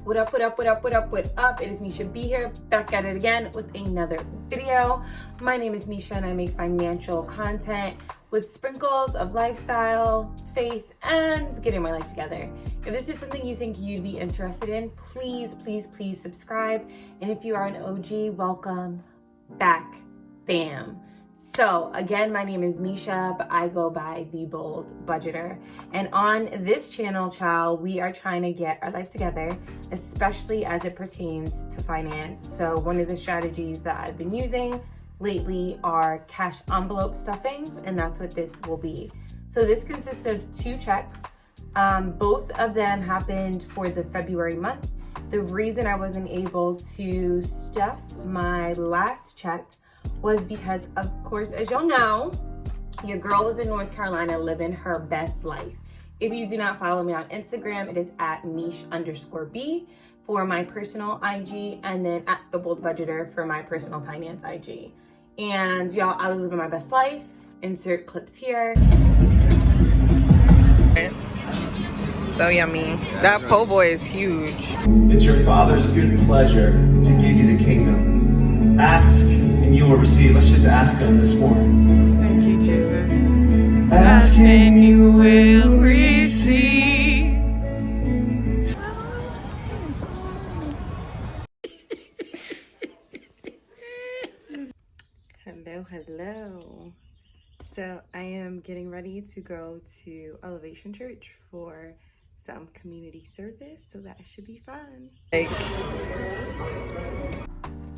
What up, what up, what up, what up, what up? It is Miesha B here, back at it again with another video. My name is Miesha and I make financial content with sprinkles of lifestyle, faith, and getting my life together. If this is something you think you'd be interested in, please, please, please subscribe. And if you are an OG, welcome back, fam. So again, my name is Miesha, but I go by The Bold Budgeter. And on this channel, child, we are trying to get our life together, especially as it pertains to finance. So one of the strategies that I've been using lately are cash envelope stuffings, and that's what this will be. So this consists of 2 checks. Both of them happened for the February month. The reason I wasn't able to stuff my last check was because, of course, as y'all know, your girl was in North Carolina living her best life. If you do not follow me on Instagram, it is at Miesha_B for my personal IG, and then at The Bold Budgeter for my personal finance IG. And y'all, I was living my best life. Insert clips here. So yummy. That po' boy is huge. It's your Father's good pleasure to give you the kingdom. Ask and you will receive. Let's just ask him this morning. Thank you, Jesus. Ask and you will receive. Hello. So I am getting ready to go to Elevation Church for some community service, so that should be fun.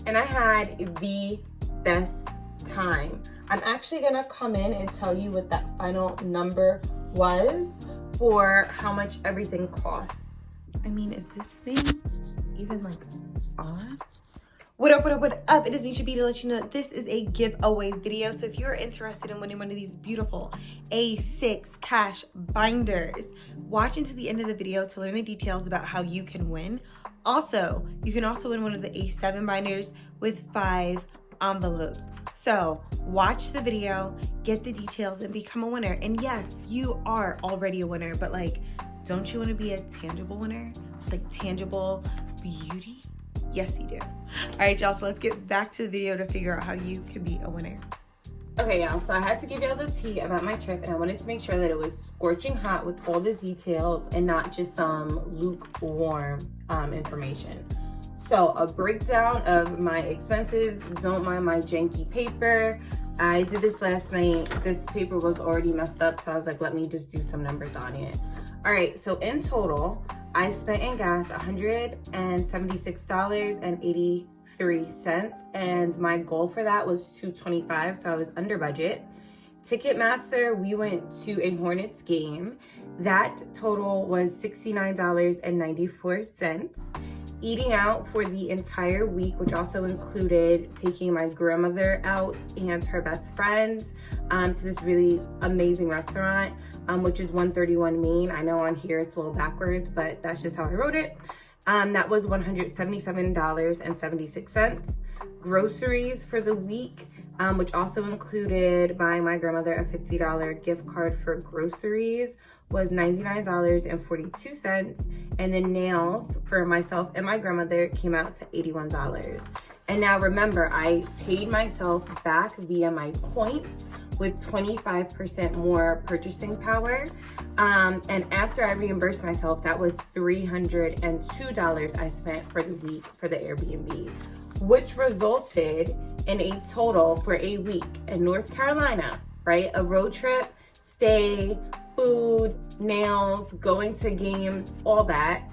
And I had the best time. I'm actually gonna come in and tell you what that final number was for how much everything costs. I mean, is this thing even like on? What up, what up, what up? It is Miesha B to let you know that this is a giveaway video. So if you're interested in winning one of these beautiful A6 cash binders, watch until the end of the video to learn the details about how you can win. Also, you can also win one of the A7 binders with 5 envelopes. So watch the video, get the details, and become a winner. And yes, you are already a winner, but like, don't you want to be a tangible winner? Like tangible beauty? Yes, you do. All right, y'all, so let's get back to the video to figure out how you can be a winner. Okay, y'all, so I had to give y'all the tea about my trip, and I wanted to make sure that it was scorching hot with all the details and not just some lukewarm information. So a breakdown of my expenses. Don't mind my janky paper. I did this last night. This paper was already messed up, so I was like, let me just do some numbers on it. All right, so in total, I spent in gas $176.83, and my goal for that was $225, so I was under budget. Ticketmaster, we went to a Hornets game. That total was $69.94. Eating out for the entire week, which also included taking my grandmother out and her best friends to this really amazing restaurant, which is 131 Main. I know on here it's a little backwards, but that's just how I wrote it. That was $177.76. Groceries for the week, which also included buying my grandmother a $50 gift card for groceries, was $99.42. And then nails for myself and my grandmother came out to $81. And now remember, I paid myself back via my points with 25% more purchasing power. And after I reimbursed myself, that was $302 I spent for the week for the Airbnb, which resulted in a total for a week in North Carolina, right? A road trip, stay, food, nails, going to games, all that,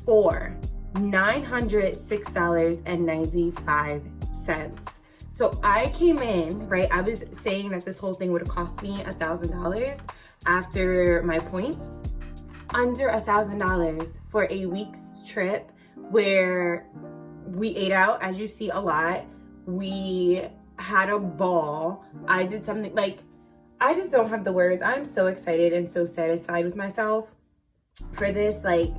for $906.95. So I came in, right? I was saying that this whole thing would have cost me $1,000 after my points. Under $1,000 for a week's trip where we ate out, as you see, a lot. We had a ball. I did something like, I just don't have the words. I'm so excited and so satisfied with myself for this, like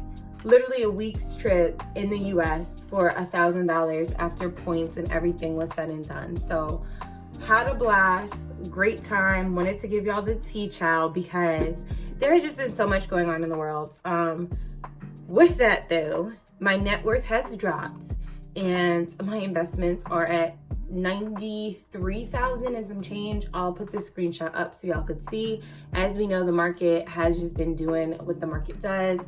literally a week's trip in the US for $1,000 after points and everything was said and done. So had a blast, great time. Wanted to give y'all the tea, child, because there has just been so much going on in the world. With that though, my net worth has dropped and my investments are at 93,000 and some change. I'll put this screenshot up so y'all could see. As we know, the market has just been doing what the market does.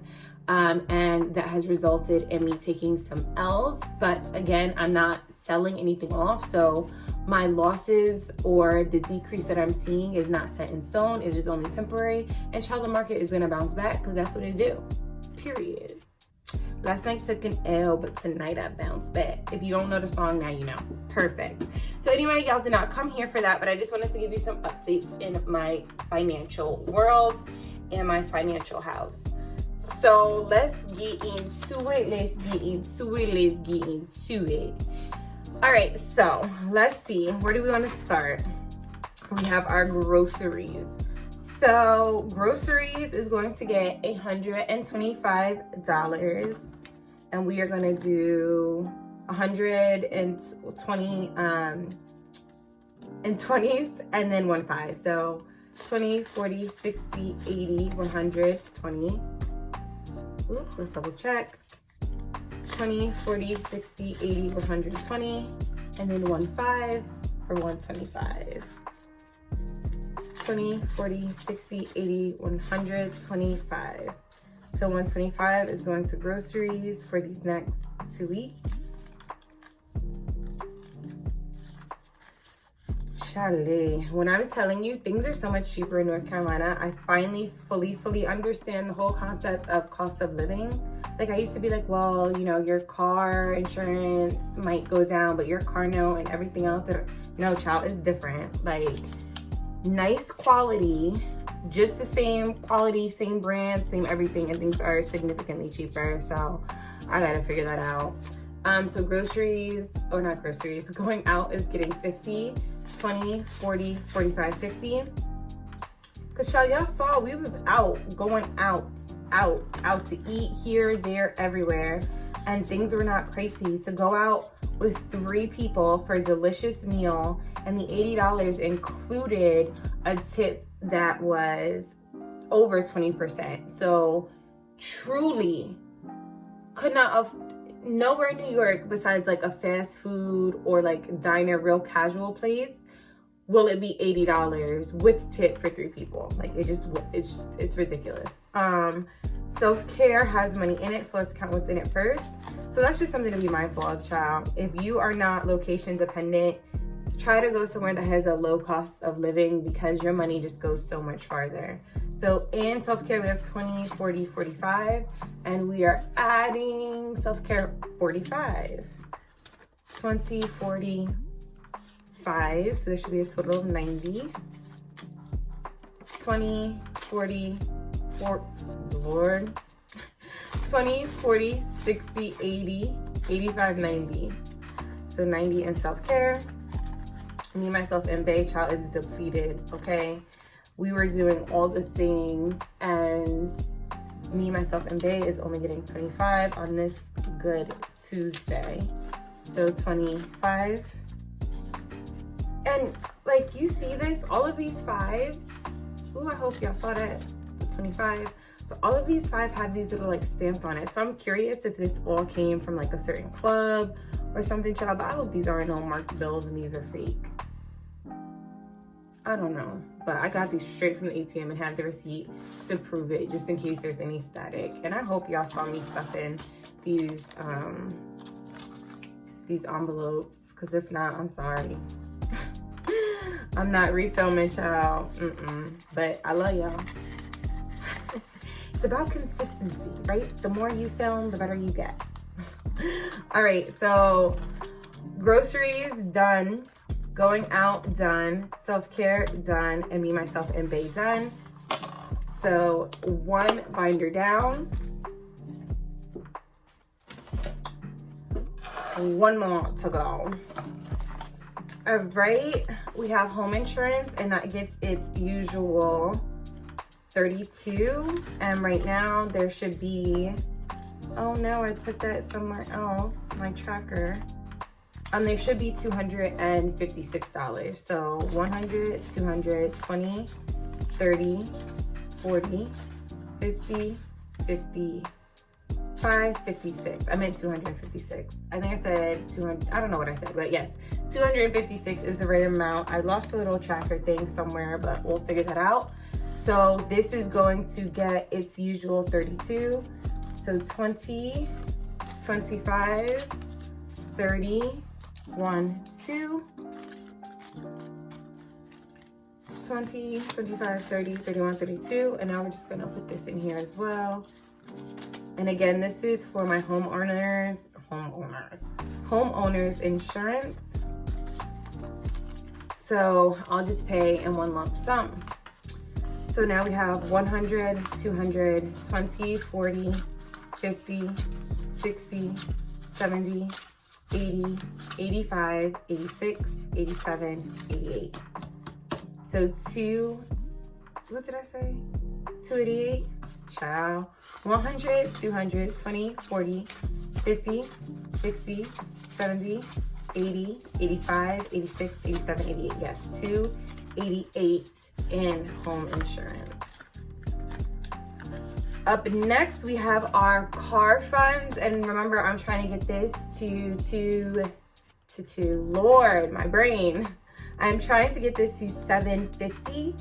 And that has resulted in me taking some L's. But again, I'm not selling anything off. So my losses or the decrease that I'm seeing is not set in stone. It is only temporary. And child, the market is gonna bounce back because that's what it do, period. Last night took an L, but tonight I bounced back. If you don't know the song, now you know. Perfect. So anyway, y'all did not come here for that, but I just wanted to give you some updates in my financial world and my financial house. So let's get into it. All right, so let's see. Where do we want to start? We have our groceries. So groceries is going to get $125, and we are going to do 120 in 20s and then 15. So 20, 40, 60, 80, 100, 20. Ooh, let's double check. 20, 40, 60, 80, 120, and then 15 for 125. 20, 40, 60, 80, 125. So 125 is going to groceries for these next 2 weeks. Chalet. When I'm telling you, things are so much cheaper in North Carolina, I finally fully understand the whole concept of cost of living. Like, I used to be like, well, you know, your car insurance might go down, but your car note and everything else, no, child, is different. Like, nice quality, just the same quality, same brand, same everything, and things are significantly cheaper. So I gotta figure that out. So groceries, or not groceries, going out is getting 50, 20, 40, 45, 50. Cause y'all saw we was going out to eat here, there, everywhere, and things were not pricey. To go out with 3 people for a delicious meal, and the $80 included a tip that was over 20%. So truly could not have, nowhere in New York besides like a fast food or like diner, real casual place, will it be $80 with tip for 3 people. Like, it's ridiculous. Self-care has money in it, so let's count what's in it first. So that's just something to be mindful of, child. If you are not location dependent, try to go somewhere that has a low cost of living, because your money just goes so much farther. So in self-care, we have 20, 40, 45, and we are adding self-care 45. 20, 40, 5, so there should be a total of 90. 20, 40, 4, Lord. 20, 40, 60, 80, 85, 90. So 90 in self-care. Me, myself, and Bae, child, is depleted, okay? We were doing all the things, and me, myself, and Bae is only getting 25 on this Good Tuesday. So 25. And like, you see this, all of these 5s. Ooh, I hope y'all saw that, 25. But all of these 5 have these little like stamps on it. So I'm curious if this all came from like a certain club or something, child. But I hope these aren't no marked bills and these are fake. I don't know, but I got these straight from the ATM and have the receipt to prove it, just in case there's any static. And I hope y'all saw me stuffing these envelopes, because if not, I'm sorry. I'm not refilming, child. But I love y'all. It's about consistency, right? The more you film, the better you get. All right, so groceries done. Going out, done. Self-care, done. And me, myself, and Bae, done. So 1 binder down. 1 more to go. All right, we have home insurance, and that gets its usual 32. And right now there should be, oh no, I put that somewhere else, my tracker. There should be $256. So 100, 200, 20, 30, 40, 50, 50, 556. I meant 256. I think I said 200. I don't know what I said, but yes, 256 is the right amount. I lost a little tracker thing somewhere, but we'll figure that out. So this is going to get its usual 32. So 20, 25, 30, 1, 2, 20, 25, 30, 31, 32. And now we're just gonna put this in here as well. And again, this is for my homeowners insurance. So I'll just pay in one lump sum. So now we have 100, 200, 20, 40, 50, 60, 70, 80, 85, 86, 87, 88. So what did I say? 288, ciao. 100, 200, 20, 40, 50, 60, 70, 80, 85, 86, 87, 88. Yes, 288 in home insurance. Up next, we have our car funds. And remember, I'm trying to get this to Lord, my brain. I'm trying to get this to $750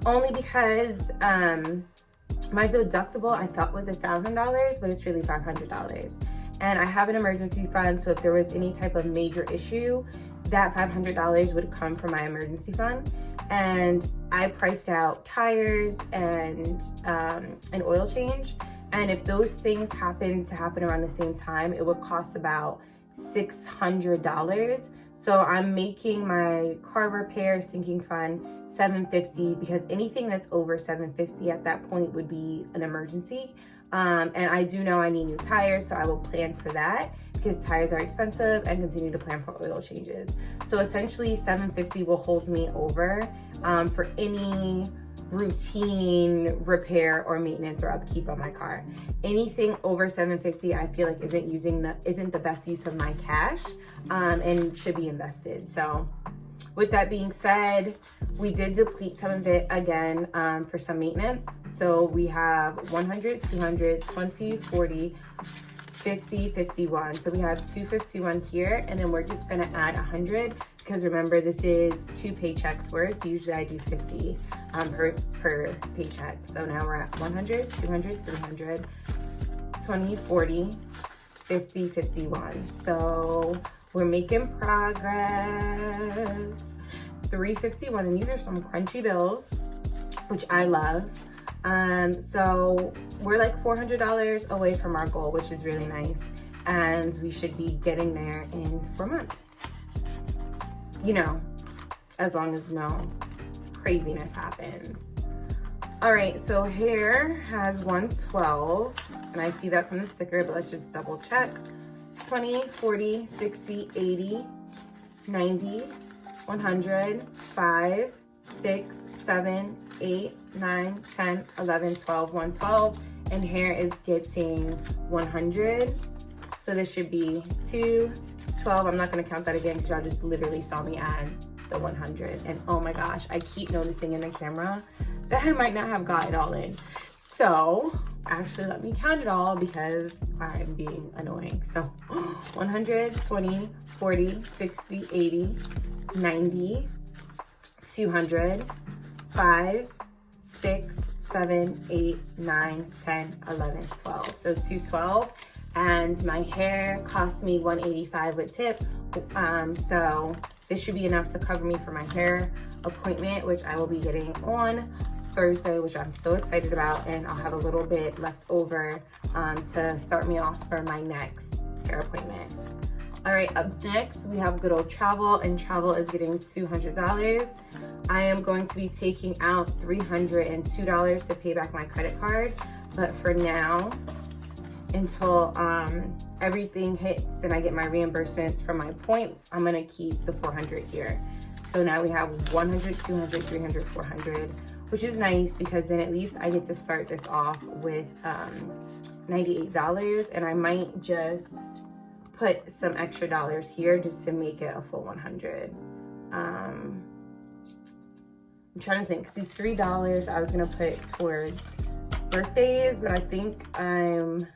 only because my deductible I thought was $1,000, but it's really $500. And I have an emergency fund, so if there was any type of major issue, that $500 would come from my emergency fund. And I priced out tires and an oil change. And if those things happen around the same time, it would cost about $600. So I'm making my car repair sinking fund $750 because anything that's over $750 at that point would be an emergency. And I do know I need new tires, so I will plan for that because tires are expensive, and continue to plan for oil changes. So essentially $750 will hold me over for any routine repair or maintenance or upkeep on my car. Anything over $750 I feel like isn't the best use of my cash and should be invested. So with that being said, we did deplete some of it again for some maintenance. So we have 100, 200, 20, 40, 50, 51. So we have 251 here, and then we're just gonna add 100 because remember, this is 2 paychecks worth. Usually I do 50 per paycheck. So now we're at 100, 200, 300, 20, 40, 50, 51. So we're making progress. 351, and these are some crunchy bills, which I love. So we're like $400 away from our goal, which is really nice. And we should be getting there in 4 months. You know, as long as no craziness happens. All right, so hair has 112, and I see that from the sticker, but let's just double check. 20, 40, 60, 80, 90, 100, 5, 6, 7, 8, 9, 10, 11, 12, 112, and hair is getting 100. So this should be 212. I'm not gonna count that again because y'all just literally saw me add the 100. And oh my gosh, I keep noticing in the camera that I might not have got it all in. So actually let me count it all because I'm being annoying. So 100, 20, 40, 60, 80, 90, 200, 5, 6, 7, 8, 9, 10, 11, 12. So 212. And my hair cost me $185 with tip. So this should be enough to cover me for my hair appointment, which I will be getting on Thursday, which I'm so excited about. And I'll have a little bit left over to start me off for my next hair appointment. All right, up next, we have good old travel, and travel is getting $200. I am going to be taking out $302 to pay back my credit card. But for now, until everything hits and I get my reimbursements from my points, I'm gonna keep the 400 here. So now we have 100, 200, 300, 400, which is nice because then at least I get to start this off with $98, and I might just put some extra dollars here just to make it a full 100. I'm trying to think, because these $3 I was gonna put towards birthdays, but I think I'm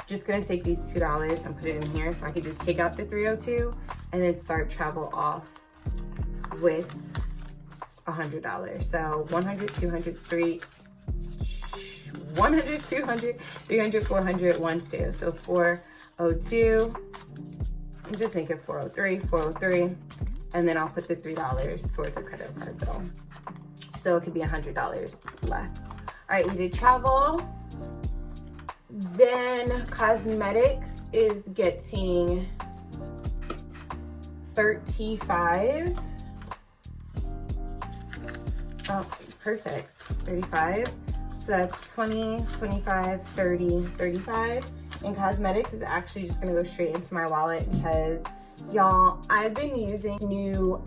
just gonna take these $2 and put it in here so I could just take out the 302 and then start travel off with $100. So 100, 200, 100, 200, 300, 400, 1, 2. So 402, just make it 403, 403, and then I'll put the $3 towards a credit card bill. So it could be $100 left. All right, we did travel. Then cosmetics is getting 35. Oh, perfect. 35. So that's 20, 25, 30, 35. And cosmetics is actually just gonna go straight into my wallet because, y'all, I've been using new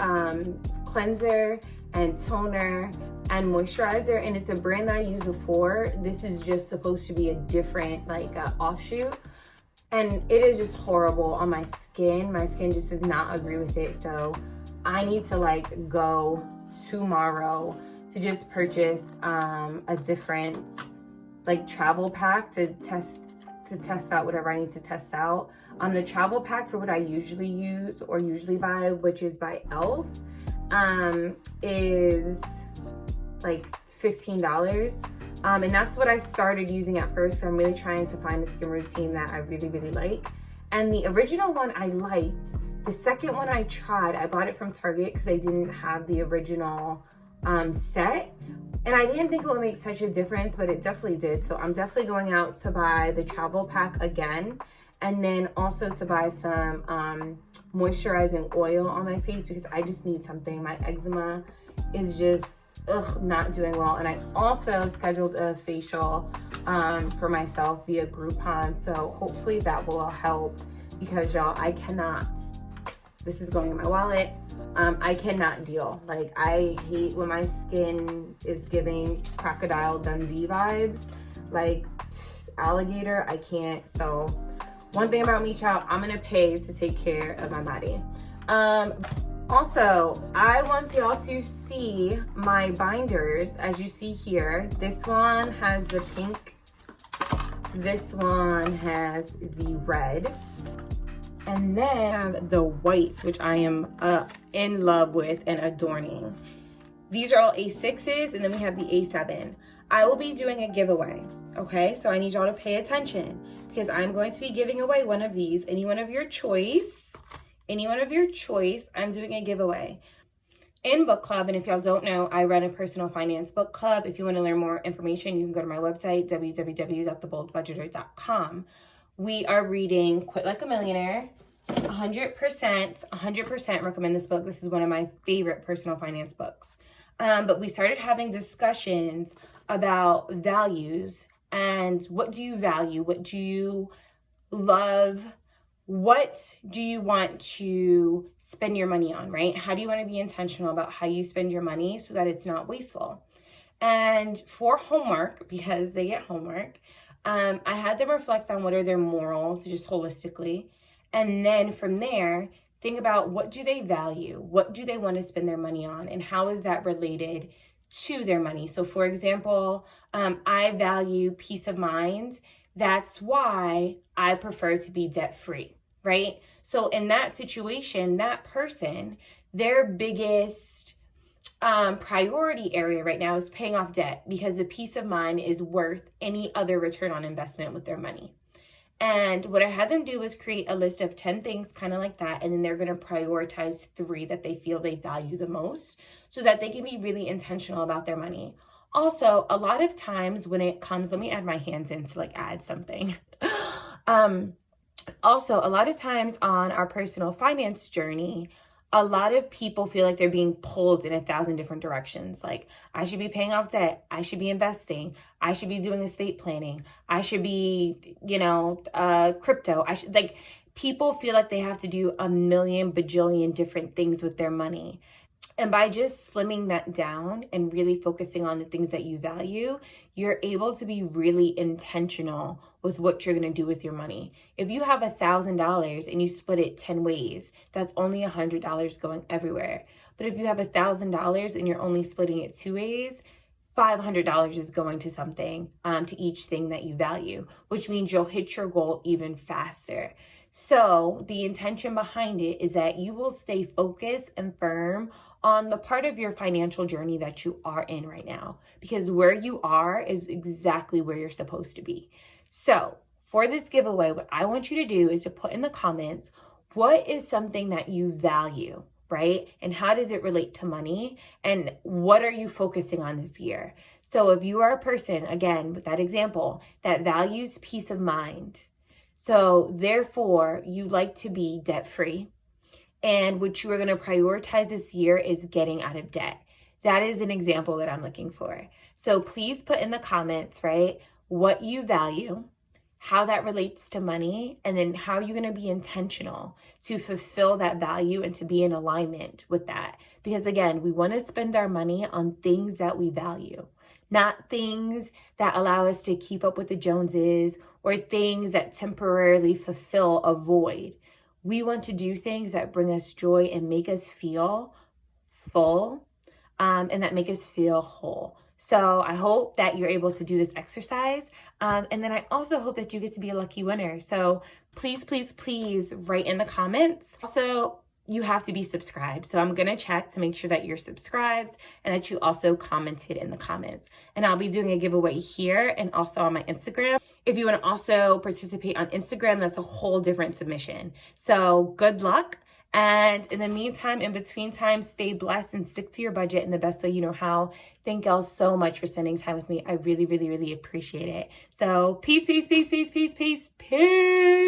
cleanser and toner and moisturizer, and it's a brand that I used before. This is just supposed to be a different offshoot, and it is just horrible on my skin. My skin just does not agree with it, so I need to go tomorrow to just purchase a different travel pack to test out whatever I need to test out. The travel pack for what I usually use or usually buy, which is by e.l.f., is $15. And that's what I started using at first. So I'm really trying to find a skin routine that I really, really like. And the original one I liked. The second one I tried, I bought it from Target because they didn't have the original set. And I didn't think it would make such a difference, but it definitely did. So I'm definitely going out to buy the travel pack again. And then also to buy some moisturizing oil on my face because I just need something. My eczema is just not doing well. And I also scheduled a facial for myself via Groupon. So hopefully that will help because, y'all, I cannot, this is going in my wallet. I cannot deal. I hate when my skin is giving Crocodile Dundee vibes, alligator. I can't. So one thing about me, child, I'm gonna pay to take care of my body. Also, I want y'all to see my binders. As you see here, this one has the pink, this one has the red, and then I have the white, which I am in love with and adorning. These are all A6s, and then we have the A7. I will be doing a giveaway, okay? So I need y'all to pay attention because I'm going to be giving away one of these, any one of your choice, I'm doing a giveaway. In book club, and if y'all don't know, I run a personal finance book club. If you want to learn more information, you can go to my website, www.theboldbudgeter.com. We are reading Quit Like a Millionaire. 100% recommend this book. This is one of my favorite personal finance books. But we started having discussions about values and what do you value? What do you love? What do you want to spend your money on, right? How do you want to be intentional about how you spend your money so that it's not wasteful? And for homework, because they get homework, I had them reflect on what are their morals, just holistically. And then from there, think about what do they value? What do they want to spend their money on? And how is that related to their money? So for example, I value peace of mind. That's why I prefer to be debt-free, right? So in that situation, that person, their biggest priority area right now is paying off debt because the peace of mind is worth any other return on investment with their money. And what I had them do was create a list of 10 things kind of like that. And then they're going to prioritize 3 that they feel they value the most so that they can be really intentional about their money. Also, a lot of times when it comes, let me add my hands in to add something. Also, a lot of times on our personal finance journey, a lot of people feel like they're being pulled in 1,000 different directions. I should be paying off debt. I should be investing. I should be doing estate planning. I should be, crypto. People feel like they have to do a million bajillion different things with their money. And by just slimming that down and really focusing on the things that you value, you're able to be really intentional with what you're going to do with your money. If you have $1,000 and you split it 10 ways, that's only $100 going everywhere. But if you have $1,000 and you're only splitting it 2 ways, $500 is going to something, to each thing that you value, which means you'll hit your goal even faster. So the intention behind it is that you will stay focused and firm on the part of your financial journey that you are in right now, because where you are is exactly where you're supposed to be. So for this giveaway, what I want you to do is to put in the comments, what is something that you value, right? And how does it relate to money? And what are you focusing on this year? So if you are a person, again, with that example, that values peace of mind, so therefore you like to be debt-free, and what you are going to prioritize this year is getting out of debt. That is an example that I'm looking for. So please put in the comments, right, what you value, how that relates to money, and then how you're going to be intentional to fulfill that value and to be in alignment with that. Because again, we want to spend our money on things that we value, not things that allow us to keep up with the Joneses or things that temporarily fulfill a void. We want to do things that bring us joy and make us feel full, and that make us feel whole. So I hope that you're able to do this exercise. And then I also hope that you get to be a lucky winner. So please, please, please write in the comments. Also, you have to be subscribed. So I'm going to check to make sure that you're subscribed and that you also commented in the comments. And I'll be doing a giveaway here and also on my Instagram. If you want to also participate on Instagram, that's a whole different submission. So good luck. And in the meantime, in between time, stay blessed and stick to your budget in the best way you know how. Thank y'all so much for spending time with me. I really, really, really appreciate it. So peace, peace, peace, peace, peace, peace, peace.